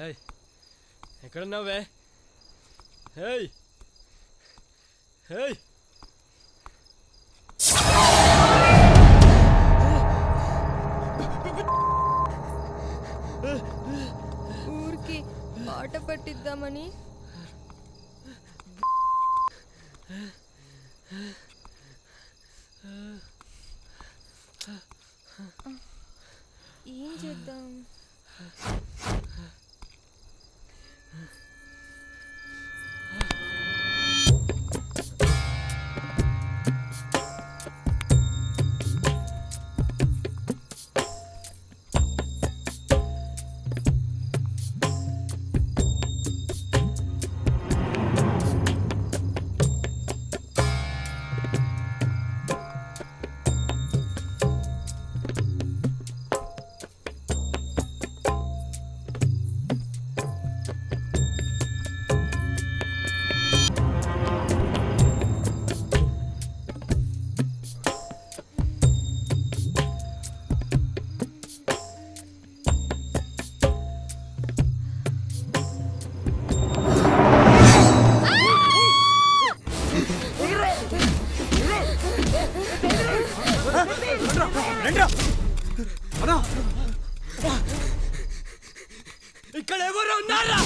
ఏయ్ ఎక్కడున్నావే? ఏయ్ ఏయ్ ఊరికి పాట పట్టిద్దామని. ఏం చేద్దాం? ఇక్కడ ఎవరు ఉన్నారా?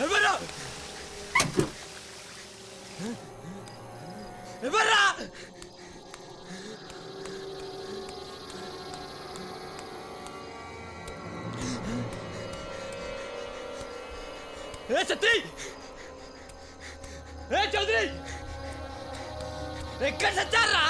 ఎవరా? ఎవరా? ఏ సత్రి, ఏ చౌదరి, ఎక్కడ సచ్చారా?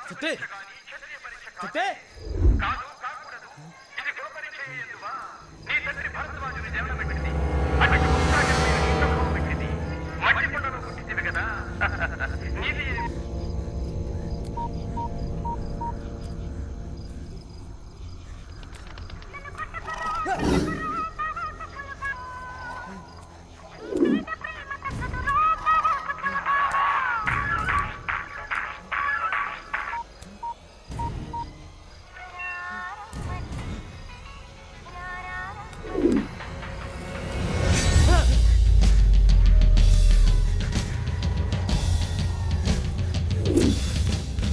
సత్తే సత్తే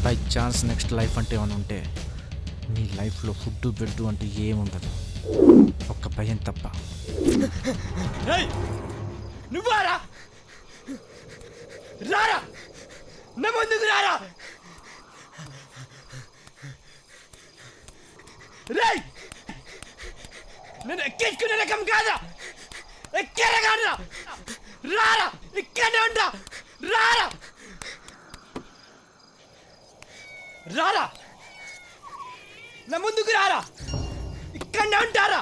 బై ఛాన్స్ నెక్స్ట్ లైఫ్ అంటే ఏమైనా ఉంటే నీ లైఫ్లో ఫుడ్ బెడ్ అంటే ఏముండదు, ఒక్క భయం తప్ప. నువ్వారా? రారా, నా ముందుకు రారా. రేయ్, నేను ఎక్కించుకునే రకం కాదా, ఎక్కేరా కాదురా. రారా, ఇక్కడే ఉంటా. రారా రారా, నా ముందుకు రారా, ఇక్కడే ఉంటారా.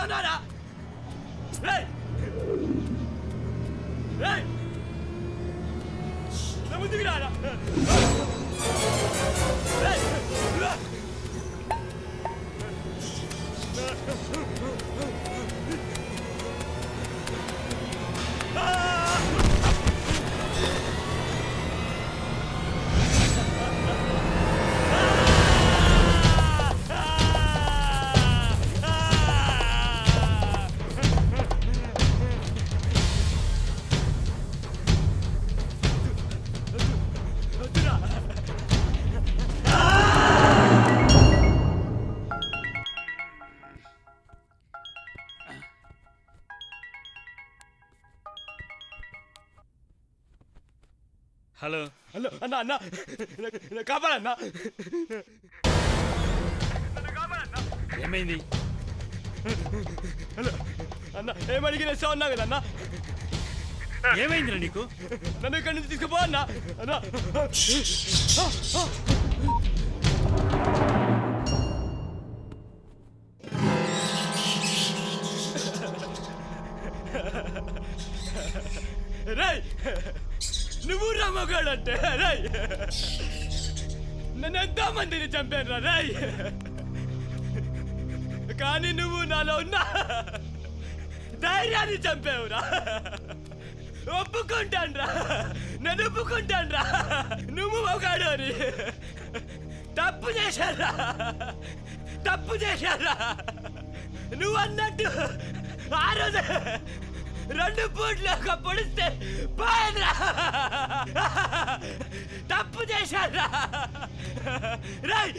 ఉన్నారా రేయ్ రేయ్ నా ముందుకు రారా రేయ్ హలో హలో అన్న అన్న కాపాడన్నా ఏమైంది? హలో అన్న ఏమడిగిన ఇస్తా ఉన్నా కదా అన్న ఏమైందిరా నీకు? నన్ను ఇక్కడి నుంచి తీసుకుపో అన్న అన్న రేయ్ నువ్వు రమ్మగాడంటే రేయ్ నన్ను ఎంతో మందిని చంపాను రా రేయ్ కానీ నువ్వు నాలో ఉన్నా ధైర్యాన్ని చంపావురా ఒప్పుకుంటాన్రా నేను ఒప్పుకుంటాన్రా నువ్వు ఒకడు అని తప్పు చేశారా నువ్వు అన్నట్టు ఆ రోజు 2 పూట్లు ఒక పొడిస్తే పోయిందిరా తప్పు చేశారా రాయ్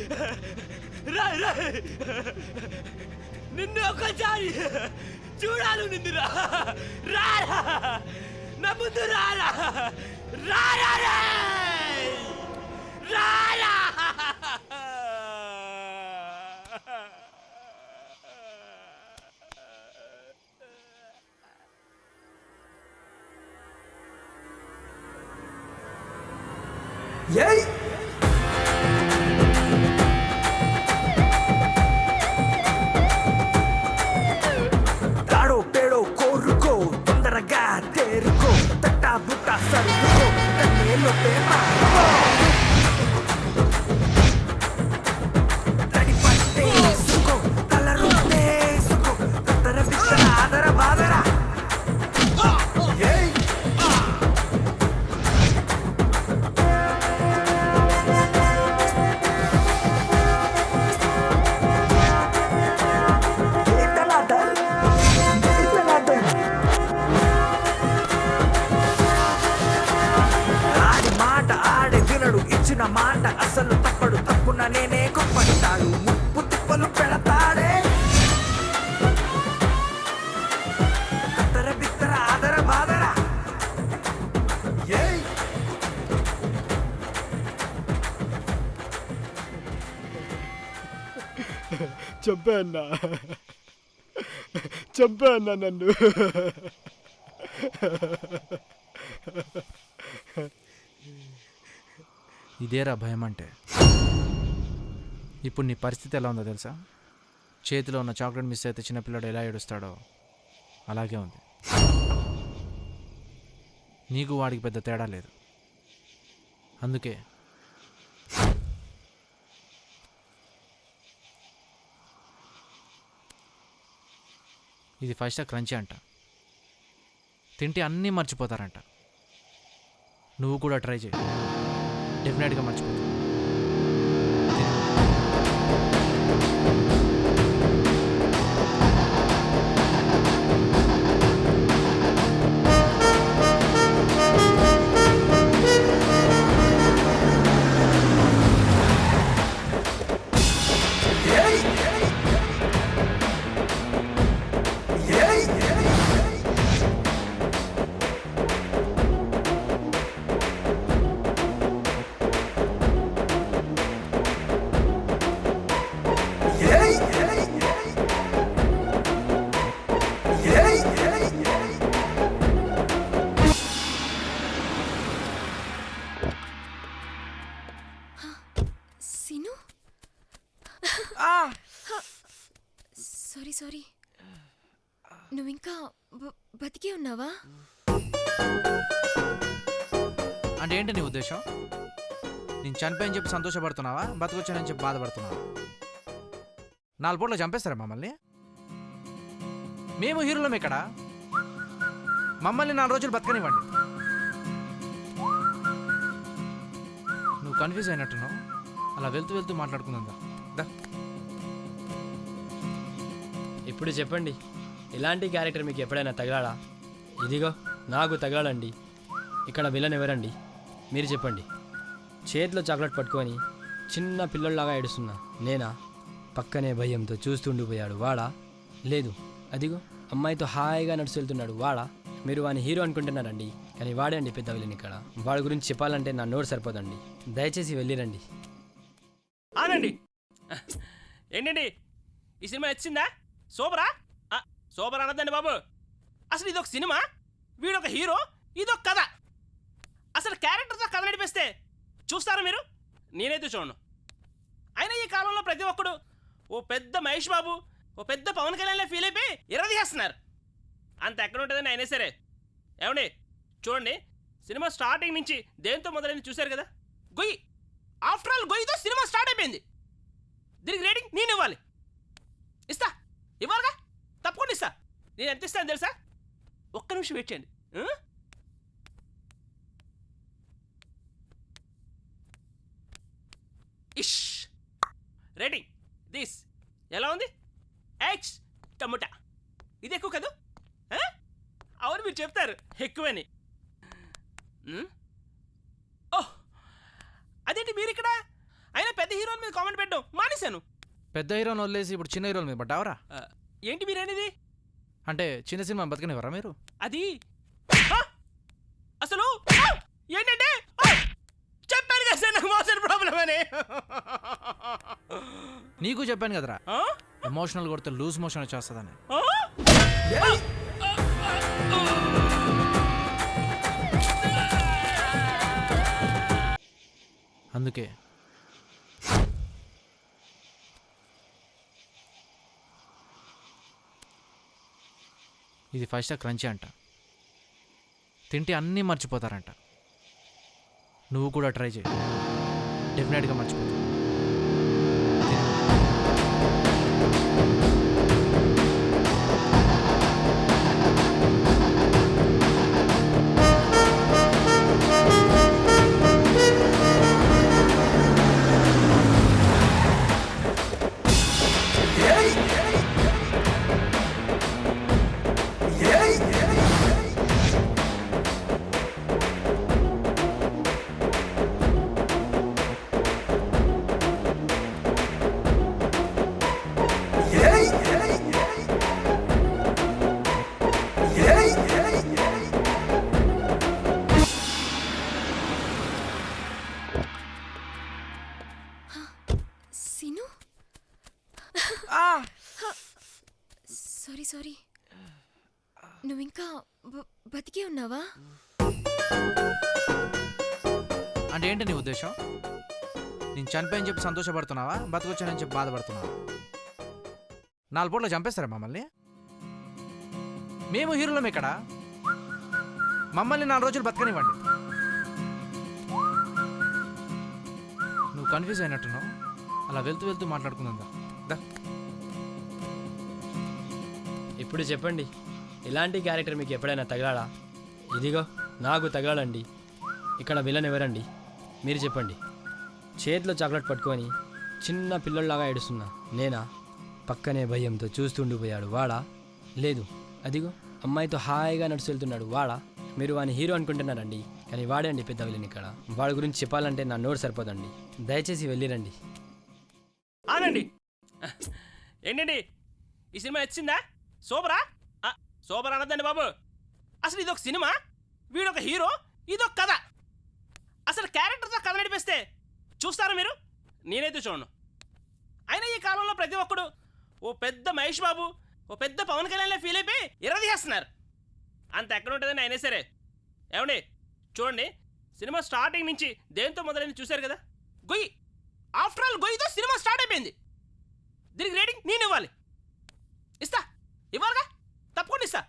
రాయ్ రాయ్ నిన్ను ఒకసారి చూడాలి నిన్నురా రారా నా ముందు రారా రారా రారా Yay! తాడో పేడో కోరుకో తొందరగా తేరుకో తట్టా బుట్ట సరుకో కన్నేలో పేపో తడి పట్టేసుకో తల రుద్దేసుకో తత్తర బిత్తర ఆదర బాదర Yay! ఇచ్చిన మాట అసలు తప్పడు తప్పున నేనే గొప్పడతాడు ముప్పు తిప్పలు పెడతాడే కత్తర బిత్తర ఆదర బాదర చంపా నన్ను ఇదేరా భయం అంటే. ఇప్పుడు నీ పరిస్థితి ఎలా ఉందో తెలుసా? చేతిలో ఉన్న చాక్లెట్ మిస్ అయితే చిన్నపిల్లడు ఎలా ఏడుస్తాడో అలాగే ఉంది. నీకు వాడికి పెద్ద తేడా లేదు. అందుకే ఇది 5 స్టార్ క్రంచీ అంట. తింటే అన్నీ మర్చిపోతారంట. నువ్వు కూడా ట్రై చేయి, డెఫినెట్గా మర్చిపోతావు. సారీ నువ్వింకా బతికే ఉన్నావా? అంటే ఏంటి నీ ఉద్దేశం? నేను చనిపోయని చెప్పి సంతోషపడుతున్నావా, బతకొచ్చానని చెప్పి బాధపడుతున్నావా? 4 పూటలు చంపేస్తారా మమ్మల్ని? మేము హీరోలం ఇక్కడ. మమ్మల్ని 4 రోజులు బతకనివ్వండి. నువ్వు కన్ఫ్యూజ్ అయినట్టున్నావు. అలా వెళ్తూ వెళ్తూ మాట్లాడుకుందా. ఇప్పుడు చెప్పండి, ఇలాంటి క్యారెక్టర్ మీకు ఎప్పుడైనా తగలాడా? ఇదిగో నాకు తగలాడండి. ఇక్కడ విలన్ ఎవరండి? మీరు చెప్పండి. చేతిలో చాక్లెట్ పట్టుకొని చిన్న పిల్లల్లాగా ఏడుస్తున్నా నేనా? పక్కనే భయంతో చూస్తుండిపోయాడు వాడా? లేదు, అదిగో అమ్మాయితో హాయిగా నడుచు వెళ్తున్నాడు వాడా? మీరు వాని హీరో అనుకుంటున్నారండి, కానీ వాడే అండి పెద్ద విలన్ ఇక్కడ. వాడి గురించి చెప్పాలంటే నా నోరు సరిపోదండి. దయచేసి వెళ్ళిరండి. ఆనండి. ఏంటండి ఈ సినిమా నచ్చిందా? సూపరా? సూపర్ అనద్దండి బాబు. అసలు ఇదొక సినిమా, వీడొక హీరో, ఇదొక కథ. అసలు క్యారెక్టర్తో కథ నడిపిస్తే చూస్తారా మీరు? నేనైతే చూడను. అయినా ఈ కాలంలో ప్రతి ఒక్కడు ఓ పెద్ద మహేష్ బాబు, ఓ పెద్ద పవన్ కళ్యాణ్లో ఫీల్ అయిపోయి ఇరదీసేస్తున్నారు. అంత ఎక్కడ ఉంటుందని అయినా సరే. ఏమండి చూడండి, సినిమా స్టార్టింగ్ నుంచి దేంతో మొదలైంది చూశారు కదా? గొయ్యి. ఆఫ్టర్ ఆల్ గొయ్యితో సినిమా స్టార్ట్ అయిపోయింది. దీనికి రేటింగ్ నేను ఇవ్వాలి. ఇస్తా, ఇవ్వాలిగా, తప్పకుండా ఇస్తా. నేను ఎంత ఇస్తాను తెలుసా? ఒక్క నిమిషం వెయిట్ చేయండి. ఇష్ రేటింగ్ దిస్ ఎలా ఉంది? X tomato. ఇది ఎక్కువ కదా? అవును, మీరు చెప్తారు ఎక్కువని. ఓహ్, అదేంటి మీరు ఇక్కడ? అయినా పెద్ద హీరోల మీద కామెంట్ పెట్టడం మానేశాను. పెద్ద హీరోని వదిలేసి ఇప్పుడు చిన్న హీరోల మీద పడ్డావరా? ఏంటి మీరు అనేది? అంటే చిన్న సినిమా బతకనివ్వరా మీరు? అది అసలు ఏంటంటే చెప్పాను కదా సార్, నాకు మోషన్ ప్రాబ్లం అని. నీకు చెప్పాను కదరా, ఎమోషనల్ కొడితే లూజ్ మోషన్ వచ్చేస్తుందని. అందుకే ఇది 5 స్టార్ క్రంచీ అంట. తింటే అన్నీ మర్చిపోతారంట. నువ్వు కూడా ట్రై చేయి, డెఫినెట్గా మర్చిపోతావు. Sinu, sorry sorry. నువ్వింకా బతికే ఉన్నావా? అంటే ఏంటి నీ ఉద్దేశం? నేను చనిపోయని చెప్పి సంతోషపడుతున్నావా, బతకొచ్చానని చెప్పి బాధపడుతున్నావా? 4 పూటలు చంపేస్తారా మమ్మల్ని? మేము హీరోలం ఇక్కడ. మమ్మల్ని 4 రోజులు బతకనివ్వండి. నువ్వు కన్ఫ్యూజ్ అయినట్టున్నావు. అలా వెళ్తూ వెళ్తూ మాట్లాడుకుందా. ఇప్పుడు చెప్పండి, ఇలాంటి క్యారెక్టర్ మీకు ఎప్పుడైనా తగలాడా? ఇదిగో నాకు తగలాడండి. ఇక్కడ విలన్ ఎవరండి? మీరు చెప్పండి. చేతిలో చాక్లెట్ పట్టుకొని చిన్న పిల్లల్లాగా ఏడుస్తున్నా నేనా? పక్కనే భయంతో చూస్తుండిపోయాడు వాడా? లేదు, అదిగో అమ్మాయితో హాయిగా నడుచు వెళ్తున్నాడు వాడా? మీరు వాని హీరో అనుకుంటున్నారండి, కానీ వాడే అండి పెద్ద విలన్ ఇక్కడ. వాడి గురించి చెప్పాలంటే నా నోరు సరిపోదండి. దయచేసి వెళ్ళిరండి. ఆనండి. ఏంటండి ఈ సినిమా నచ్చిందా? సూపరా? సూపర్ అనద్దండి బాబు. అసలు ఇదొక సినిమా, వీడొక హీరో, ఇదొక కథ. అసలు క్యారెక్టర్తో కథ నడిపిస్తే చూస్తారా మీరు? నేనైతే చూడను. అయినా ఈ కాలంలో ప్రతి ఒక్కడు ఓ పెద్ద మహేష్ బాబు, ఓ పెద్ద పవన్ కళ్యాణ్లో ఫీల్ అయిపోయి ఇరదీసేస్తున్నారు. అంత ఎక్కడ ఉంటుందని అయినా సరే. ఏమండి చూడండి, సినిమా స్టార్టింగ్ నుంచి దేంతో మొదలైంది చూశారు కదా? గొయ్యి. ఆఫ్టర్ ఆల్ గొయ్యితో సినిమా స్టార్ట్ అయిపోయింది. దీనికి రేటింగ్ నేను ఇవ్వాలి. ఇస్తా, ఇవ్వాలిగా, తప్పకుండా తప్పకుండా ఇస్తా.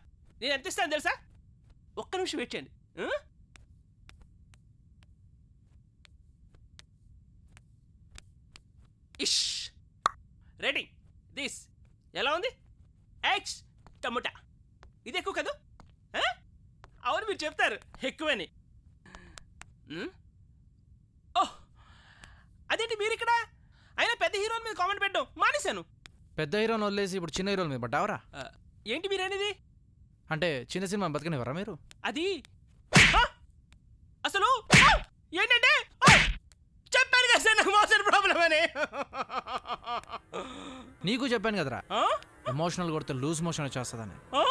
నేను ఎంత ఇస్తాను తెలుసా? ఒక్క నిమిషం వెయిట్ చేయండి. ఇష్ రెడీ దిస్ ఎలా ఉంది? X tomato. ఇది ఎక్కువ కదా? అవును మీరు చెప్తారు ఎక్కువని. ఓహ్ అదేంటి మీరు ఇక్కడ? అయినా పెద్ద హీరోల మీద కామెంట్ పెట్టడం మానేశాను. పెద్ద హీరోని వదిలేసి ఇప్పుడు చిన్న హీరోల మీద పడ్డావరా? ఏంటి మీరు అనేది? అంటే చిన్న సినిమా బతకనివ్వరా మీరు? అది అసలు ఏంటంటే చెప్పాను కదా సార్ నాకు మోషన్ ప్రాబ్లం అని. నీకు చెప్పాను కదరా ఎమోషనల్ కొడితే లూజ్ మోషన్ వచ్చేస్తుందని. ఆ?